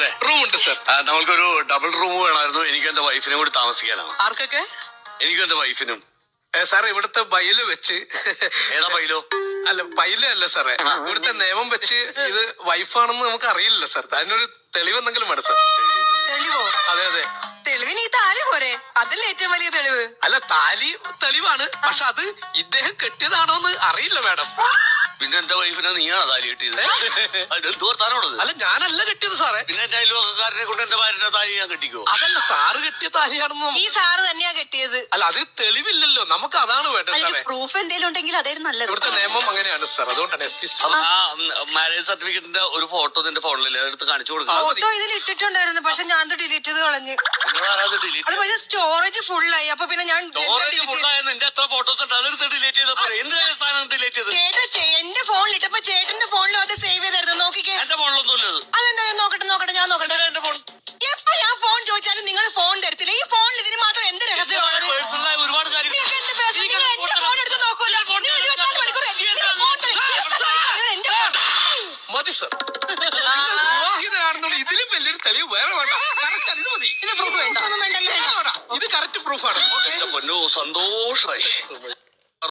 അല്ലേ? റൂമുണ്ട് സർ. നമ്മൾക്കൊരു ഡബിൾ റൂം വേണമായിരുന്നു. എനിക്കും എന്റെ വൈഫിനും കൂടി താമസിക്കാനാണ്. ആർക്കൊക്കെ? എനിക്കും എന്റെ വൈഫിനും. സാർ ഇവിടുത്തെ ബൈല് വെച്ച്. ഏതാ ബൈലോ? അല്ല ബൈല് അല്ല സാറേ, ഇവിടുത്തെ നിയമം വെച്ച് ഇത് വൈഫാണെന്ന് നമുക്ക് അറിയില്ലല്ലോ സാർ. അതിനൊരു തെളിവെന്തെങ്കിലും വേണം സാർ. തെളിവോ? അതെ അതെ. തെളിവിന് ഈ താലി പോരെ? അതല്ലേ ഏറ്റവും വലിയ തെളിവ്. അല്ല താലി തെളിവാണ്, പക്ഷെ അത് ഇദ്ദേഹം കെട്ടിയതാണോന്ന് അറിയില്ല മാഡം. പിന്നെ എന്റെ വൈഫിനെ നീയാണ് താലി കെട്ടിയത്. എന്തോർത്താനോടത്? അല്ല ഞാനല്ല കെട്ടിയത് സാറേ. പിന്നെ എന്റെ അയൽവക്കാരനെ കൊണ്ട് എന്റെ ഭാര്യന്റെ താലി ഞാൻ കെട്ടിക്കോ? അതല്ല സാറ് കെട്ടിയ താലിയാണെന്ന്. ഈ സാറ് തന്നെയാ കെട്ടിയത്. അല്ല അതിന് തെളിവില്ലല്ലോ, നമുക്ക് അതാണ് വേണ്ടത് സാറേ. പ്രൂഫ് എന്തെങ്കിലും ഉണ്ടെങ്കിൽ അതായിരുന്നു നല്ലത്. ഇവിടുത്തെ നിയമം അങ്ങനെയാണ് സാർ, അതുകൊണ്ടാണ് എസ് മാരേജ് സർട്ടിഫിക്കറ്റിന്റെ ഒരു ഫോട്ടോ നിന്റെ ഫോണിൽ എടുത്ത് കാണിച്ചു കൊടുക്കാം. ഫോട്ടോ ഇതിൽ ഇട്ടിട്ടുണ്ടായിരുന്നു, പക്ഷെ ഞാൻ ഡിലീറ്റ് ചെയ്ത് കളഞ്ഞു. അത് പക്ഷെ സ്റ്റോറേജ് ഫുള്ളായി. അപ്പൊ പിന്നെ ഞാൻ നിന്റെ എത്ര ഫോട്ടോസ് ഉണ്ട് അതെടുത്ത് ഡിലീറ്റ് ചെയ്തപ്പോൾ എന്ത് സാധനം ഡിലീറ്റ് ചെയ്തത്? എന്റെ ഫോണിൽ ഇട്ടപ്പോ ചേട്ടന്റെ ഫോണിലും അത് സേവ് ചെയ്തായിരുന്നു. നോക്കിക്കേ. എന്റെ ഫോണിലൊന്നും ഇല്ലത്. അതെന്താ? നോക്കട്ടെ ഞാൻ നോക്കട്ടെ. എന്റെ ഫോൺ എപ്പോ ഞാൻ ഫോൺ ചോദിച്ചാലും നിങ്ങൾ ഫോൺ തരത്തില്ല. ഈ ഫോണിൽ ഇതിന് മാത്രം എന്ത് രഹസ്യമാണ്? പേഴ്സണലായ ഒരുപാട് കാര്യങ്ങൾ മതി സർ. വിവാഹിതനാണെന്നുള്ള ഇതിലും വലിയൊരു തെളിവ് വേറെ വേണ്ട. കറക്റ്റ് ഇത് മതി. ഇത് പ്രൂഫ് വേണ്ട. ഇത് കറക്റ്റ് പ്രൂഫാണ്. പൊന്നു സന്തോഷമായി.